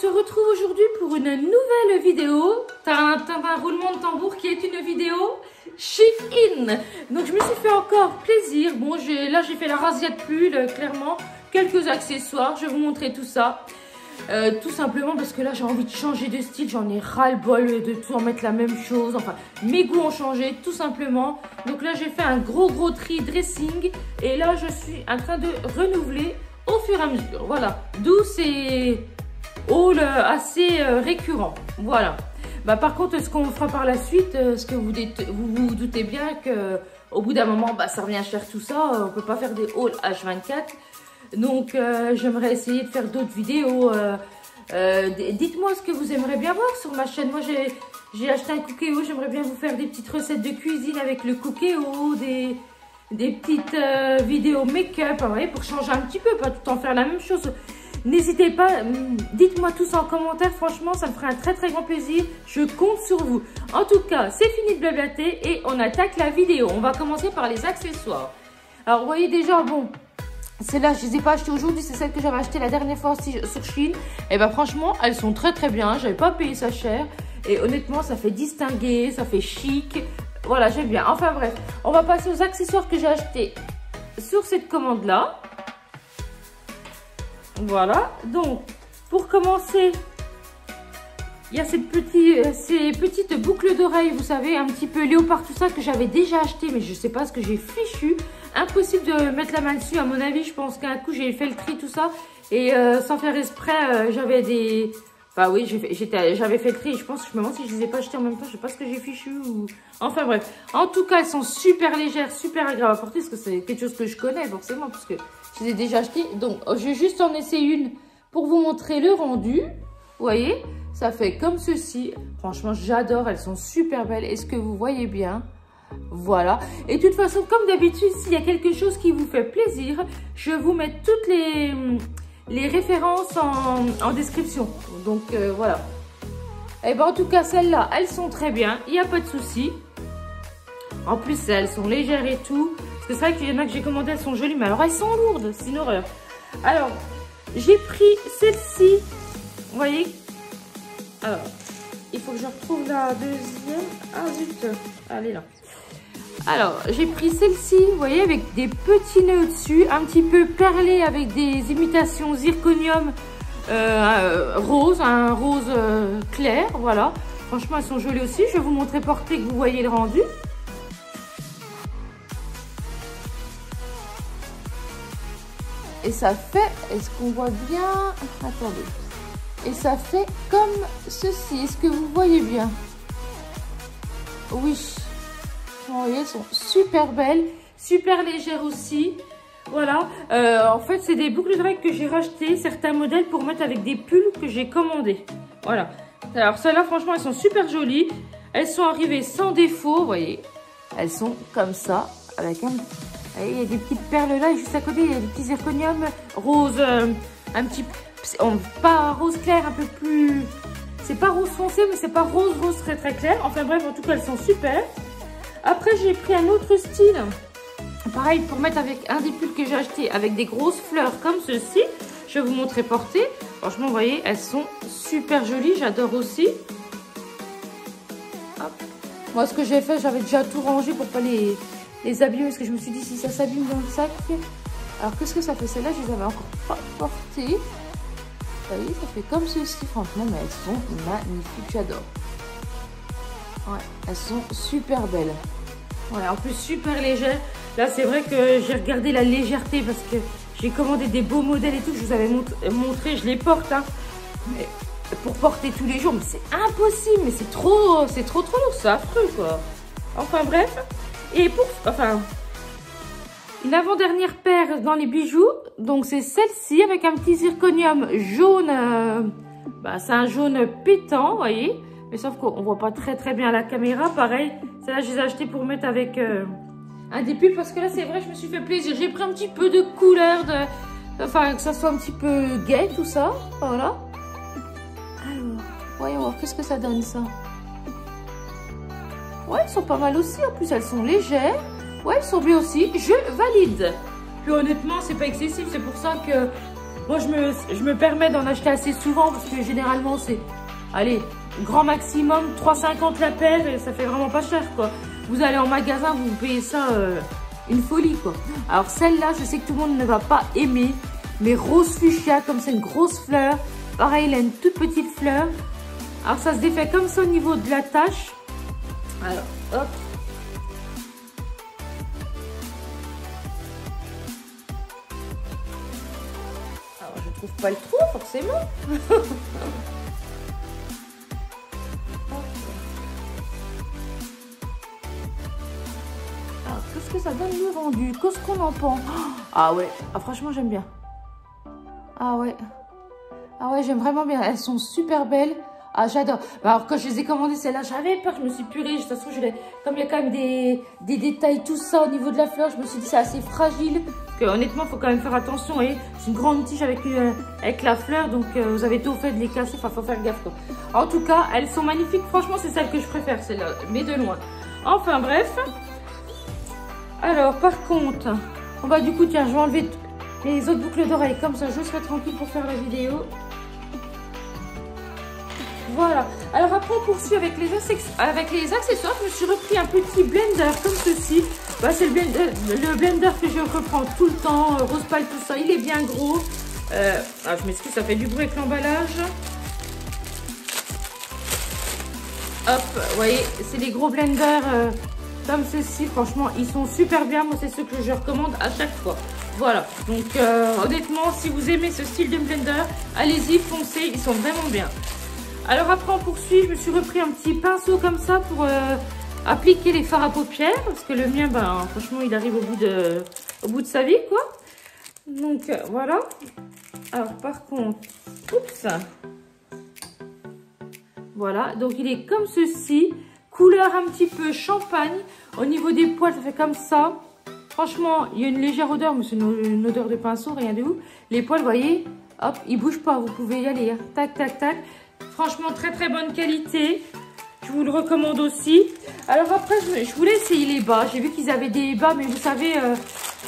se retrouve aujourd'hui pour une nouvelle vidéo. T'as un roulement de tambour qui est une vidéo Shein. Donc je me suis fait encore plaisir. Bon, là j'ai fait la razzia de pull, clairement. Quelques accessoires, je vais vous montrer tout ça. Tout simplement parce que là j'ai envie de changer de style. J'en ai ras-le-bol de tout en mettre la même chose. Enfin, mes goûts ont changé tout simplement. Donc là j'ai fait un gros tri dressing. Et là je suis en train de renouveler au fur et à mesure. Voilà, d'où ces hauls assez récurrents. Voilà. Bah, par contre, ce qu'on fera par la suite, ce que vous doutez bien que au bout d'un moment, bah, ça revient cher tout ça. On peut pas faire des hauls H24. Donc, j'aimerais essayer de faire d'autres vidéos. Dites-moi ce que vous aimeriez bien voir sur ma chaîne. Moi, j'ai acheté un Cookéo. J'aimerais bien vous faire des petites recettes de cuisine avec le Cookéo, des petites vidéos make-up, hein, pour changer un petit peu, pas tout le temps faire la même chose. N'hésitez pas, dites-moi tout ça en commentaire, franchement ça me ferait un très grand plaisir, je compte sur vous. En tout cas, c'est fini de blablater et on attaque la vidéo. On va commencer par les accessoires. Alors vous voyez déjà, bon, celles-là je les ai pas achetées aujourd'hui, c'est celles que j'avais achetées la dernière fois aussi sur Shein. Et ben franchement, elles sont très bien, j'avais pas payé ça cher. Et honnêtement, ça fait distinguer, ça fait chic. Voilà, j'aime bien. Enfin bref, on va passer aux accessoires que j'ai achetés sur cette commande-là. Voilà, donc pour commencer, il y a ces petites boucles d'oreilles, vous savez, un petit peu léopard, tout ça, que j'avais déjà acheté, mais je sais pas ce que j'ai fichu. Impossible de mettre la main dessus, à mon avis. Je pense qu'un coup j'ai fait le tri, tout ça, et sans faire exprès, j'avais des... Bah oui, j'avais fait le tri, je pense, je me demande si je les ai pas achetés en même temps, je sais pas ce que j'ai fichu ou... Enfin bref, en tout cas, elles sont super légères, super agréables à porter, parce que c'est quelque chose que je connais forcément, parce que je les ai déjà achetées. Donc, je vais juste en essayer une pour vous montrer le rendu. Vous voyez, ça fait comme ceci. Franchement, j'adore, elles sont super belles. Est-ce que vous voyez bien? Voilà. Et de toute façon, comme d'habitude, s'il y a quelque chose qui vous fait plaisir, je vous mets toutes les références en description. Donc voilà. Et ben en tout cas celles-là, elles sont très bien, il n'y a pas de souci. En plus elles sont légères et tout. Parce que c'est vrai qu'il y en a que j'ai commandé, elles sont jolies, mais alors elles sont lourdes, c'est une horreur. Alors j'ai pris celle-ci, vous voyez. Alors il faut que je retrouve la deuxième. Ah zut, elle est là. Alors, j'ai pris celle-ci, vous voyez, avec des petits nœuds dessus, un petit peu perlé avec des imitations zirconium rose, un rose clair, voilà. Franchement, elles sont jolies aussi. Je vais vous montrer portée, que vous voyez le rendu. Et ça fait, est-ce qu'on voit bien? Attendez. Et ça fait comme ceci. Est-ce que vous voyez bien? Oui. Vous voyez, elles sont super belles, super légères aussi. Voilà, en fait, c'est des boucles d'oreilles que j'ai racheté, certains modèles pour mettre avec des pulls que j'ai commandés. Voilà. Alors, celles-là, franchement, elles sont super jolies. Elles sont arrivées sans défaut, vous voyez. Elles sont comme ça, avec un... Vous voyez, il y a des petites perles là, et juste à côté, il y a des petits zirconium rose, un petit... pas rose clair, un peu plus... C'est pas rose foncé, mais c'est pas rose très clair. Enfin bref, en tout cas, elles sont super. Après, j'ai pris un autre style. Pareil, pour mettre avec un des pulls que j'ai acheté avec des grosses fleurs comme ceci. Je vais vous montrer portée. Franchement, vous voyez, elles sont super jolies. J'adore aussi. Hop. Moi, ce que j'ai fait, j'avais déjà tout rangé pour pas les abîmer. Parce que je me suis dit, si ça s'abîme dans le sac. Alors, qu'est-ce que ça fait? Celles-là, je les avais encore pas portées. Vous voyez, ça fait comme ceci. Franchement, mais elles sont magnifiques. J'adore. Ouais, elles sont super belles. Ouais, en plus super légères. Là, c'est vrai que j'ai regardé la légèreté parce que j'ai commandé des beaux modèles et tout que je vous avais montré. Je les porte, hein. Mais pour porter tous les jours, mais c'est impossible. Mais c'est trop lourd, c'est affreux, quoi. Enfin bref. Et une avant-dernière paire dans les bijoux. Donc c'est celle-ci avec un petit zirconium jaune. C'est un jaune pétant, vous voyez. Mais sauf qu'on voit pas très bien à la caméra. Pareil, celle-là, je les ai achetées pour mettre avec un des pulls. Parce que là, c'est vrai, je me suis fait plaisir. J'ai pris un petit peu de couleur, que ça soit un petit peu gai, tout ça. Voilà. Alors, voyons voir, qu'est-ce que ça donne, ça? Ouais, elles sont pas mal aussi. En plus, elles sont légères. Ouais, elles sont bien aussi. Je valide. Puis honnêtement, c'est pas excessif. C'est pour ça que Moi, je me permets d'en acheter assez souvent parce que généralement, c'est, allez, grand maximum 3,50 la paire et ça fait vraiment pas cher, quoi. Vous allez en magasin, vous payez ça une folie, quoi. Alors, celle-là, je sais que tout le monde ne va pas aimer, mais rose fuchsia, comme c'est une grosse fleur. Pareil, il a une toute petite fleur. Alors, ça se défait comme ça au niveau de la tache. Alors, hop. Alors, je trouve pas le trou, forcément. Alors, qu'est-ce que ça donne le rendu? Qu'est-ce qu'on en pense? Ah ouais, ah, franchement, j'aime bien. Ah ouais. Ah ouais, j'aime vraiment bien. Elles sont super belles. Ah, j'adore. Alors, quand je les ai commandées, celles-là, j'avais peur. Je me suis purée. De toute façon, comme il y a quand même des détails, tout ça au niveau de la fleur, je me suis dit c'est assez fragile. Parce que honnêtement, il faut quand même faire attention. C'est une grande tige avec la fleur. Donc, vous avez tout fait de les casser. Enfin, faut faire gaffe, quoi. En tout cas, elles sont magnifiques. Franchement, c'est celle que je préfère, celle-là. Mais de loin. Enfin, bref. Alors, par contre, on va du coup, tiens, je vais enlever les autres boucles d'oreilles. Comme ça, je serai tranquille pour faire la vidéo. Voilà. Alors après, on poursuit avec les accessoires. Je me suis repris un petit blender comme ceci. Bah, c'est le blender que je reprends tout le temps. Rose pâle, tout ça. Il est bien gros. Je m'excuse, ça fait du bruit avec l'emballage. Hop, vous voyez, c'est des gros blenders comme ceci. Franchement, ils sont super bien. Moi, c'est ceux que je recommande à chaque fois. Voilà. Donc, honnêtement, si vous aimez ce style de blender, allez-y, foncez. Ils sont vraiment bien. Alors après on poursuit, je me suis repris un petit pinceau comme ça pour appliquer les fards à paupières. Parce que le mien, ben, franchement, il arrive au bout de sa vie, quoi. Donc voilà. Alors par contre, oups. Voilà, donc il est comme ceci. Couleur un petit peu champagne. Au niveau des poils, ça fait comme ça. Franchement, il y a une légère odeur, mais c'est une odeur de pinceau, rien de ouf. Les poils, vous voyez, hop, ils bougent pas, vous pouvez y aller. Hein. Tac, tac, tac. Franchement, très très bonne qualité. Je vous le recommande aussi. Alors après, je voulais essayer les bas. J'ai vu qu'ils avaient des bas, mais vous savez,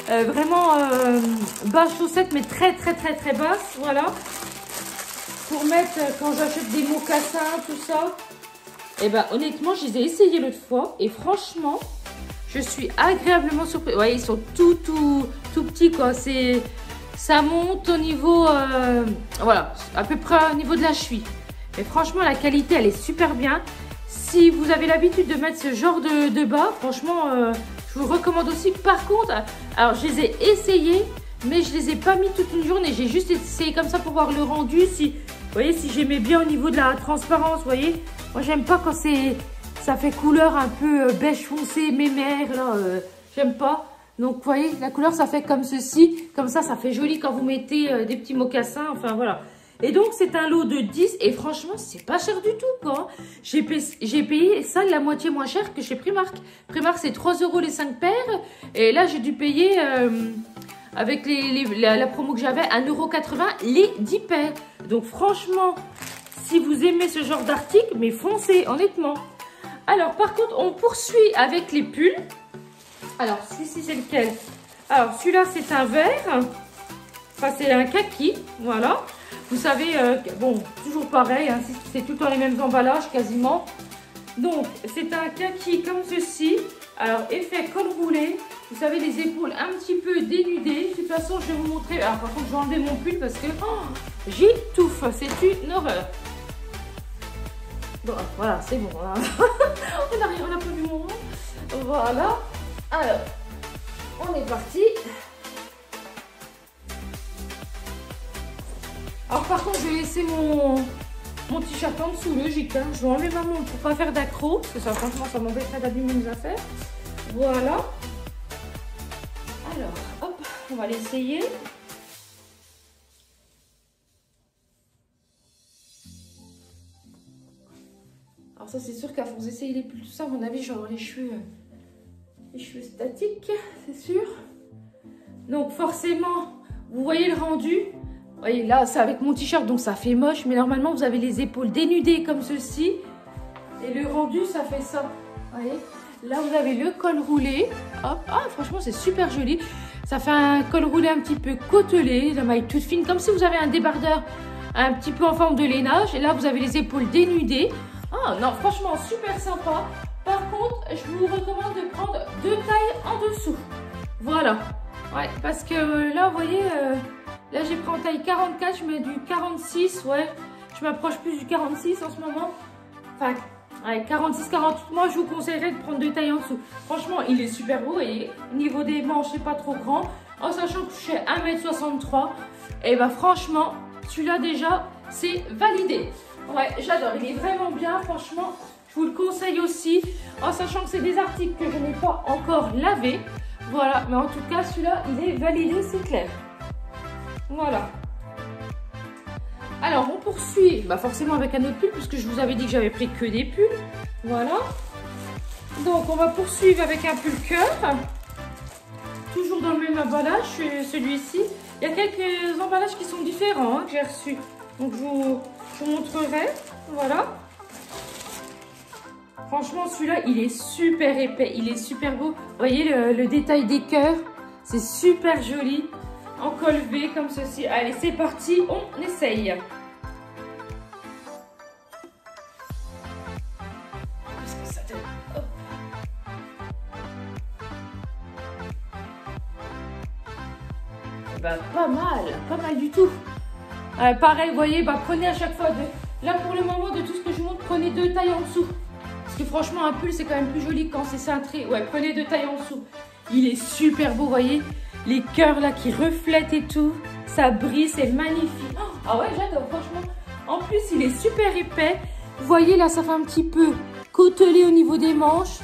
vraiment bas chaussettes, mais très très très très basses. Voilà. Pour mettre quand j'achète des mocassins, tout ça. Et ben honnêtement, je les ai essayés l'autre fois. Et franchement, je suis agréablement surprise. Vous voyez, ils sont tout petits, quoi. Ça monte au niveau, voilà, à peu près au niveau de la cheville. Mais franchement, la qualité, elle est super bien. Si vous avez l'habitude de mettre ce genre de bas, franchement, je vous le recommande aussi. Par contre, alors je les ai essayés, mais je les ai pas mis toute une journée. J'ai juste essayé comme ça pour voir le rendu. Vous voyez, si j'aimais bien au niveau de la transparence, vous voyez. Moi, j'aime pas quand ça fait couleur un peu beige foncé, mémère, là. J'aime pas. Donc, vous voyez, la couleur, ça fait comme ceci. Comme ça fait joli quand vous mettez des petits mocassins. Enfin, voilà. Et donc, c'est un lot de 10 et franchement, c'est pas cher du tout, quoi. J'ai payé ça la moitié moins cher que chez Primark. Primark, c'est 3 € les 5 paires. Et là, j'ai dû payer, avec la promo que j'avais, 1,80 € les 10 paires. Donc, franchement, si vous aimez ce genre d'article, mais foncez, honnêtement. Alors, par contre, on poursuit avec les pulls. Alors, celui-ci, c'est lequel? Alors, celui-là, c'est un vert. Enfin, c'est un kaki, voilà. Vous savez, bon, toujours pareil, hein, c'est tout le temps les mêmes emballages quasiment. Donc, c'est un kaki comme ceci. Alors, effet col roulé. Vous savez, les épaules un petit peu dénudées. De toute façon, je vais vous montrer. Alors, par contre, je vais enlever mon pull parce que j'étouffe. C'est une horreur. Bon, voilà, c'est bon. Hein. on n'a pas vu mon rond. Voilà. Alors, on est parti. Alors par contre, je vais laisser mon t-shirt en dessous, logique. Hein. Je vais enlever ma montre pour pas faire d'accro. Parce que ça, franchement, ça m'embêterait d'abîmer mes affaires. Voilà. Alors, hop, on va l'essayer. Alors ça, c'est sûr qu'à force d'essayer les pulls, tout ça, à mon avis, j'aurai les cheveux statiques, c'est sûr. Donc forcément, vous voyez le rendu. Vous voyez, là, c'est avec mon t-shirt, donc ça fait moche. Mais normalement, vous avez les épaules dénudées comme ceci. Et le rendu, ça fait ça. Vous voyez, là, vous avez le col roulé. Hop. Ah, franchement, c'est super joli. Ça fait un col roulé un petit peu côtelé, la maille toute fine, comme si vous avez un débardeur un petit peu en forme de lainage. Et là, vous avez les épaules dénudées. Ah non, franchement, super sympa. Par contre, je vous recommande de prendre 2 tailles en dessous. Voilà. Ouais, parce que là, vous voyez, là, j'ai pris en taille 44, je mets du 46. Ouais, je m'approche plus du 46 en ce moment. Enfin, ouais, 46, 48. Moi, je vous conseillerais de prendre 2 tailles en dessous. Franchement, il est super beau. Et au niveau des manches, c'est pas trop grand. En sachant que je fais 1m63. Et bah, franchement, celui-là, déjà, c'est validé. Ouais, j'adore. Il est vraiment bien, franchement. Je vous le conseille aussi, en sachant que c'est des articles que je n'ai pas encore lavés. Voilà, mais en tout cas, celui-là, il est validé, c'est clair. Voilà. Alors, on poursuit, bah forcément avec un autre pull, puisque je vous avais dit que j'avais pris que des pulls. Voilà. Donc, on va poursuivre avec un pull cœur. Toujours dans le même emballage, celui-ci. Il y a quelques emballages qui sont différents, hein, que j'ai reçus. Donc, je vous montrerai. Voilà. Franchement, celui-là, il est super épais, il est super beau. Vous voyez le détail des cœurs, c'est super joli. En col V comme ceci. Allez, c'est parti, on essaye. Qu'est-ce que ça donne? Hop. Bah, pas mal du tout. Pareil, vous voyez, bah, prenez à chaque fois, là pour le moment, de tout ce que je vous montre, prenez 2 tailles en dessous. Parce que franchement, un pull, c'est quand même plus joli quand c'est cintré. Ouais, prenez 2 tailles en dessous. Il est super beau, vous voyez. Les cœurs là qui reflètent et tout. Ça brille, c'est magnifique. Oh, ah ouais, j'adore, franchement. En plus, il est super épais. Vous voyez, là, ça fait un petit peu côtelé au niveau des manches.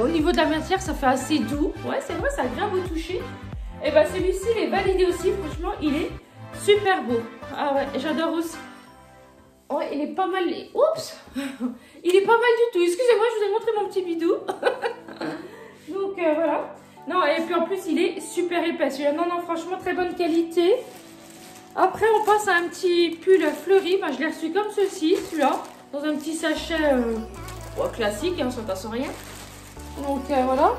Au niveau de la matière, ça fait assez doux. Ouais, c'est vrai, ça a bien beau toucher. Et bah, celui-ci, il est validé aussi. Franchement, il est super beau. Ah ouais, j'adore aussi. Ouais, il est pas mal. Oups! Il est pas mal du tout. Excusez-moi, je vous ai montré mon petit bidou. Donc, voilà. Non, et puis en plus, il est super épais. Non, non, franchement, très bonne qualité. Après, on passe à un petit pull fleuri. Ben, je l'ai reçu comme ceci, celui-là. Dans un petit sachet classique, hein, ça passe rien. Donc, voilà.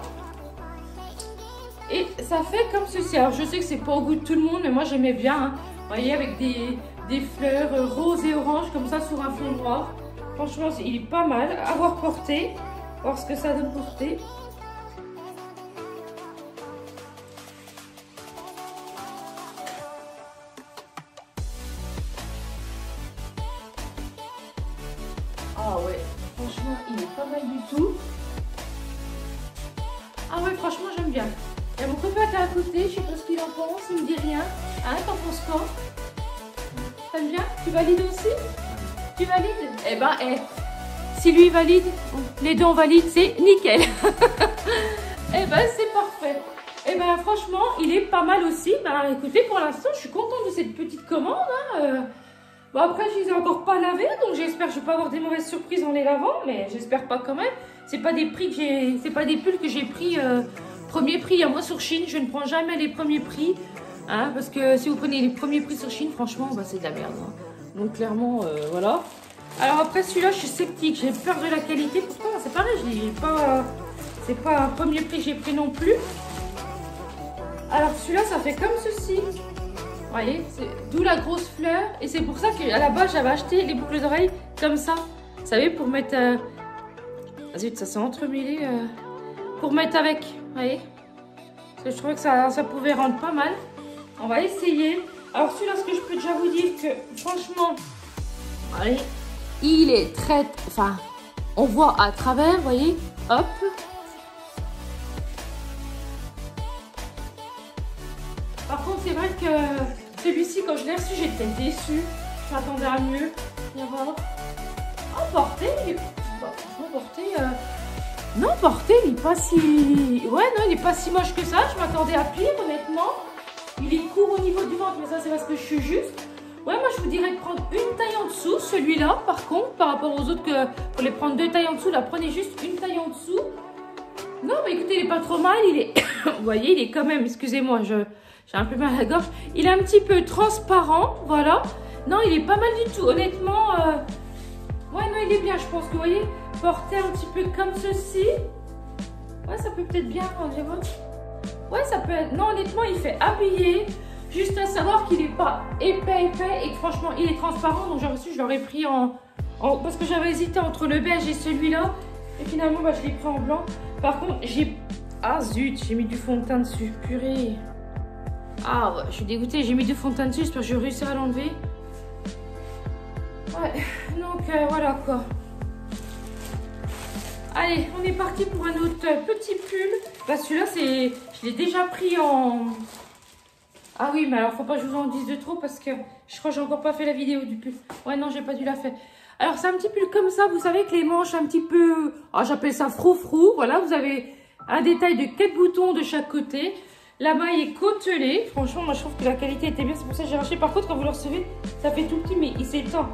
Et ça fait comme ceci. Alors, je sais que c'est pas au goût de tout le monde, mais moi, j'aimais bien. Hein. Vous voyez, avec des fleurs roses et oranges comme ça sur un fond noir. Franchement, il est pas mal à voir porter. Voir ce que ça donne porter. Ah ouais, franchement, il est pas mal du tout. Ah ouais, franchement, j'aime bien. Il y a mon copain qui est à côté, je sais pas ce qu'il en pense, il me dit rien. Hein, t'en penses quoi? T'aimes bien? Tu valides aussi? Tu valides? Eh ben, si lui valide, les deux on valide, c'est nickel. Eh ben, c'est parfait. Eh ben, franchement, il est pas mal aussi. Ben, écoutez, pour l'instant, je suis contente de cette petite commande. Hein. Bon, après, je les ai encore pas lavés, donc j'espère que je vais pas avoir des mauvaises surprises en les lavant, mais j'espère pas quand même. C'est pas des prix que j'ai, c'est pas des pulls que j'ai pris premier prix. Moi, sur Chine, je ne prends jamais les premiers prix. Hein, parce que si vous prenez les premiers prix sur Chine, franchement, bah, c'est de la merde. Hein. Donc clairement, voilà. Alors après celui-là, je suis sceptique. J'ai peur de la qualité. Pourtant, c'est pareil, c'est pas un premier prix que j'ai pris non plus. Alors celui-là, ça fait comme ceci. Vous voyez, d'où la grosse fleur. Et c'est pour ça qu'à la base, j'avais acheté les boucles d'oreilles comme ça. Vous savez, pour mettre... Zut, ça s'est entremêlé. Pour mettre avec, vous voyez. Parce que je trouvais que ça pouvait rendre pas mal. On va essayer. Alors celui-là, ce que je peux déjà vous dire que franchement, allez, il est très... Enfin, on voit à travers, vous voyez. Hop. Par contre, c'est vrai que celui-ci, quand je l'ai reçu, j'étais déçue. Je m'attendais à mieux. Viens voir. Oh, porté. Bah, franchement, porté... Non, porté, il n'est pas si... Ouais, non, il n'est pas si moche que ça. Je m'attendais à pire, honnêtement. Il est court au niveau du ventre, mais ça, c'est parce que je suis juste. Ouais, moi, je vous dirais de prendre une taille en dessous. Celui-là, par contre, par rapport aux autres, que pour les prendre 2 tailles en dessous, là, prenez juste une taille en dessous. Non, mais écoutez, il n'est pas trop mal. Il est... Vous voyez, il est quand même... Excusez-moi, j'ai un peu mal à la gorge. Il est un petit peu transparent, voilà. Non, il est pas mal du tout. Honnêtement, ouais, non, il est bien, je pense que, vous voyez, porter un petit peu comme ceci. Ouais, ça peut peut-être bien, on va voir. Ouais, ça peut être... Non, honnêtement, il fait habiller. Juste à savoir qu'il n'est pas épais et que franchement, il est transparent. Donc j'ai reçu, je l'aurais pris parce que j'avais hésité entre le beige et celui-là. Et finalement, bah, je l'ai pris en blanc. Par contre, j'ai... Ah zut, j'ai mis du fond de teint dessus. Purée. Ah ouais, je suis dégoûtée. J'ai mis du fond de teint dessus. J'espère que je vais réussir à l'enlever. Ouais, donc voilà quoi. Allez, on est parti pour un autre petit pull. Bah celui-là, je l'ai déjà pris en... Ah oui, mais alors faut pas que je vous en dise de trop parce que je crois que j'ai encore pas fait la vidéo du pull. Ouais, non, j'ai pas dû la faire. Alors c'est un petit pull comme ça, vous savez, que les manches un petit peu... Ah, j'appelle ça froufrou. Voilà, vous avez un détail de 4 boutons de chaque côté. La maille est côtelée. Franchement, moi je trouve que la qualité était bien. C'est pour ça que j'ai racheté. Par contre, quand vous le recevez, ça fait tout petit, mais il s'étend.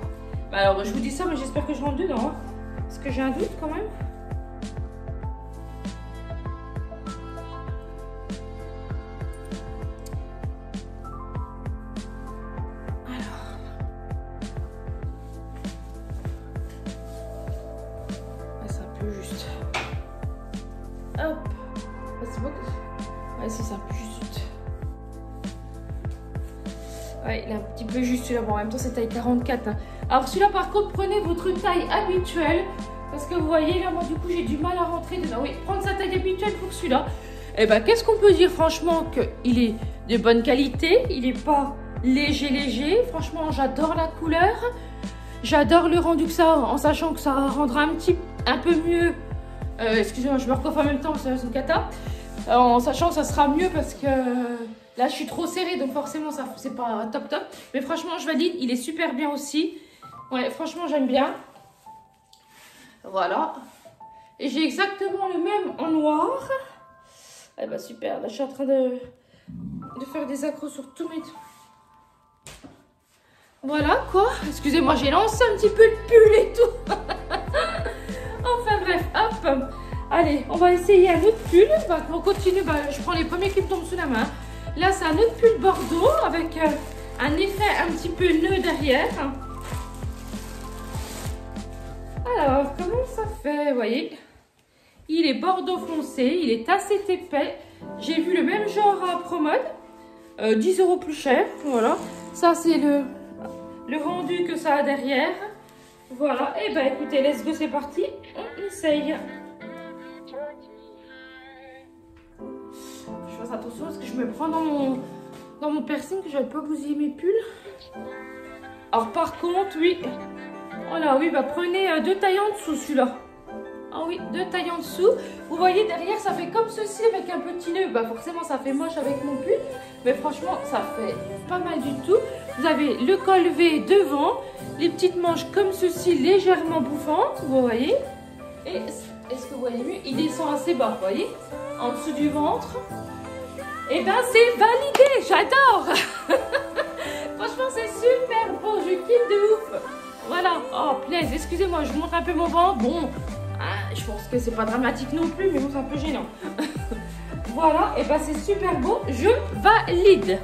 Bah alors, je vous dis ça, mais j'espère que je rentre dedans. Hein, parce que j'ai un doute quand même. Juste. Hop. C'est bon. Ouais, c'est un peu juste. Ouais, il est un petit peu juste celui-là. Bon, en même temps, c'est taille 44. Hein. Alors, celui-là, par contre, prenez votre taille habituelle. Parce que vous voyez, là, moi, du coup, j'ai du mal à rentrer dedans. Oui, prendre sa taille habituelle pour celui-là. Et ben, qu'est-ce qu'on peut dire, franchement, qu'il est de bonne qualité. Il n'est pas léger. Franchement, j'adore la couleur. J'adore le rendu que ça, en sachant que ça rendra un peu mieux. Excusez-moi, je me recoiffe en même temps, c'est une cata. En sachant que ça sera mieux parce que là, je suis trop serrée, donc forcément, ça c'est pas top. Mais franchement, je valide, il est super bien aussi. Ouais, franchement, j'aime bien. Voilà. Et j'ai exactement le même en noir. Eh ben super, là, je suis en train de faire des accros sur tous mes... Voilà quoi, excusez-moi, j'ai lancé un petit peu le pull et tout. Enfin bref, hop. Allez, on va essayer un autre pull. Bah, on continue, bah, je prends les premiers qui me tombent sous la main. Là, c'est un autre pull bordeaux avec un effet un petit peu nœud derrière. Alors, comment ça fait, vous voyez? Il est bordeaux foncé, il est assez épais. J'ai vu le même genre à Promode, 10 € plus cher, voilà. Ça, c'est le rendu que ça a derrière. Voilà, et bah écoutez, let's go, c'est parti, on essaye. Je fasse attention parce que je me prends dans mon piercing que je vais pas bousiller mes pulls. Alors par contre, oui, voilà, oui, bah prenez 2 tailles en dessous celui-là. Ah oui, 2 tailles en dessous. Vous voyez derrière, ça fait comme ceci avec un petit nœud. Bah forcément, ça fait moche avec mon pull. Mais franchement, ça fait pas mal du tout. Vous avez le col V devant. Les petites manches comme ceci, légèrement bouffantes. Vous voyez. Et est-ce que vous voyez mieux? Il descend assez bas, vous voyez. En dessous du ventre. Et ben c'est validé. J'adore. Franchement, c'est super beau. Je kiffe de ouf. Voilà. Oh, plaise. Excusez-moi, je vous montre un peu mon ventre. Bon. Je pense que c'est pas dramatique non plus, mais bon, c'est un peu gênant. Voilà, et ben c'est super beau, je valide.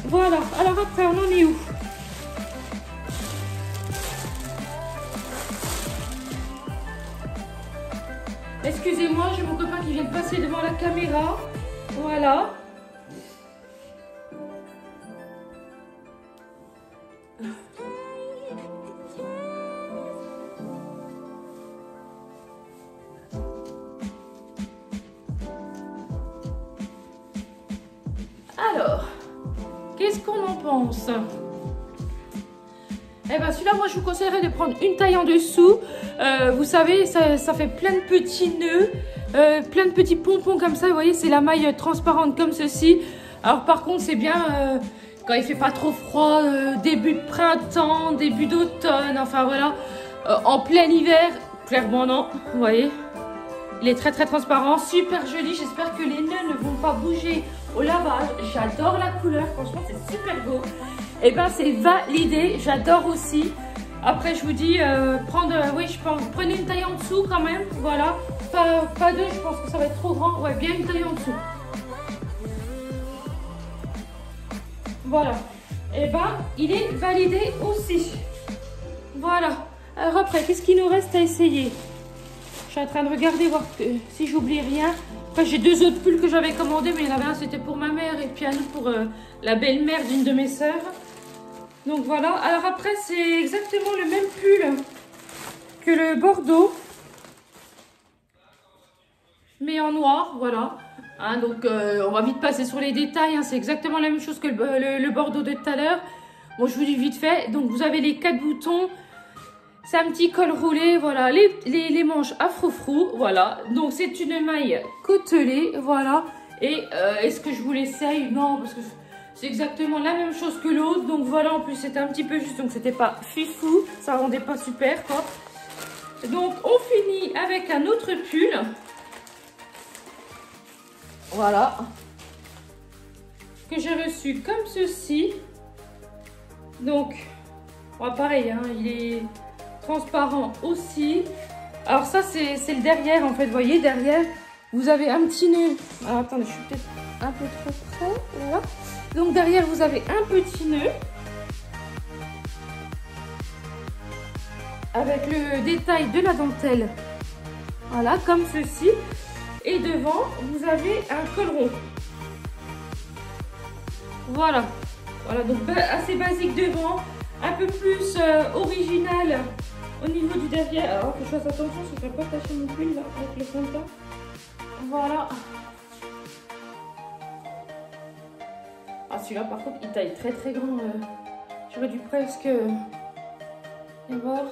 Voilà, alors après, on en est où? Excusez-moi, j'ai mon copain qui vient de passer devant la caméra. Voilà. Alors, qu'est-ce qu'on en pense? Eh bien, celui-là, moi, je vous conseillerais de prendre une taille en dessous. Vous savez, ça fait plein de petits nœuds, plein de petits pompons comme ça. Vous voyez, c'est la maille transparente comme ceci. Alors, par contre, c'est bien quand il fait pas trop froid, début de printemps, début d'automne, enfin voilà. En plein hiver, clairement non, vous voyez. Il est très très transparent, super joli. J'espère que les nœuds ne vont pas bouger au lavage. J'adore la couleur, franchement c'est super beau. Et ben c'est validé, j'adore aussi. Après je vous dis, oui je pense, prenez une taille en dessous quand même, voilà. Pas deux, je pense que ça va être trop grand. Ouais, bien une taille en dessous. Voilà. Et ben il est validé aussi. Voilà. Alors après, qu'est-ce qu'il nous reste à essayer? suis en train de regarder, voir si j'oublie rien. Après, j'ai 2 autres pulls que j'avais commandés, mais il y en avait un, c'était pour ma mère, et puis un autre pour la belle-mère d'une de mes sœurs. Donc voilà. Alors après, c'est exactement le même pull que le bordeaux, mais en noir, voilà. Hein, donc on va vite passer sur les détails, hein. C'est exactement la même chose que le bordeaux de tout à l'heure. Bon, je vous dis vite fait. Donc vous avez les 4 boutons. C'est un petit col roulé, voilà, les manches à froufrou, voilà. Donc c'est une maille côtelée, voilà. Et est-ce que je vous l'essaye? Non, parce que c'est exactement la même chose que l'autre. Donc voilà, en plus c'était un petit peu juste, donc c'était pas fifou, ça rendait pas super, quoi. Donc on finit avec un autre pull. Voilà. Que j'ai reçu comme ceci. Donc, bon, pareil, hein, il est transparent aussi. Alors ça c'est le derrière en fait, vous voyez derrière vous avez un petit nœud. Alors attendez, je suis peut-être un peu trop près, voilà. Donc derrière vous avez un petit nœud avec le détail de la dentelle, voilà, comme ceci. Et devant vous avez un col rond, voilà. Voilà, donc assez basique devant, un peu plus original au niveau du derrière. Alors que je fasse attention, ça ne fait pas tacher mon pull là avec le fond de teint. Voilà. Ah, celui-là par contre il taille très très grand. J'aurais dû presque y voir.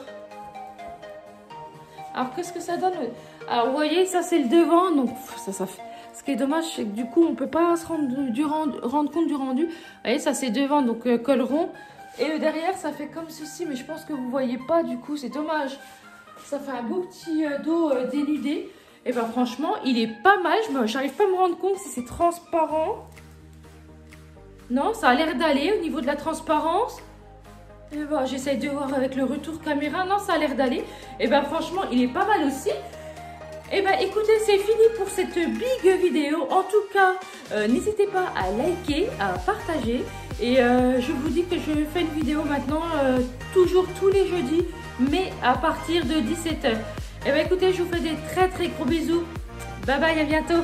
Alors qu'est-ce que ça donne? Alors vous voyez, ça c'est le devant, donc ça fait. Ce qui est dommage, c'est que du coup, on ne peut pas se rendre compte du rendu. Vous voyez, ça c'est devant, donc col rond. Et le derrière, ça fait comme ceci, mais je pense que vous ne voyez pas, du coup, c'est dommage. Ça fait un beau petit dos dénudé. Et ben franchement, il est pas mal. J'arrive pas à me rendre compte si c'est transparent. Non, ça a l'air d'aller au niveau de la transparence. Et ben, j'essaye de voir avec le retour caméra. Non, ça a l'air d'aller. Et ben franchement, il est pas mal aussi. Et ben écoutez, c'est fini pour cette big vidéo. En tout cas, n'hésitez pas à liker, à partager. Et je vous dis que je fais une vidéo maintenant, toujours tous les jeudis, mais à partir de 17 h. Et ben écoutez, je vous fais des très très gros bisous. Bye bye, à bientôt.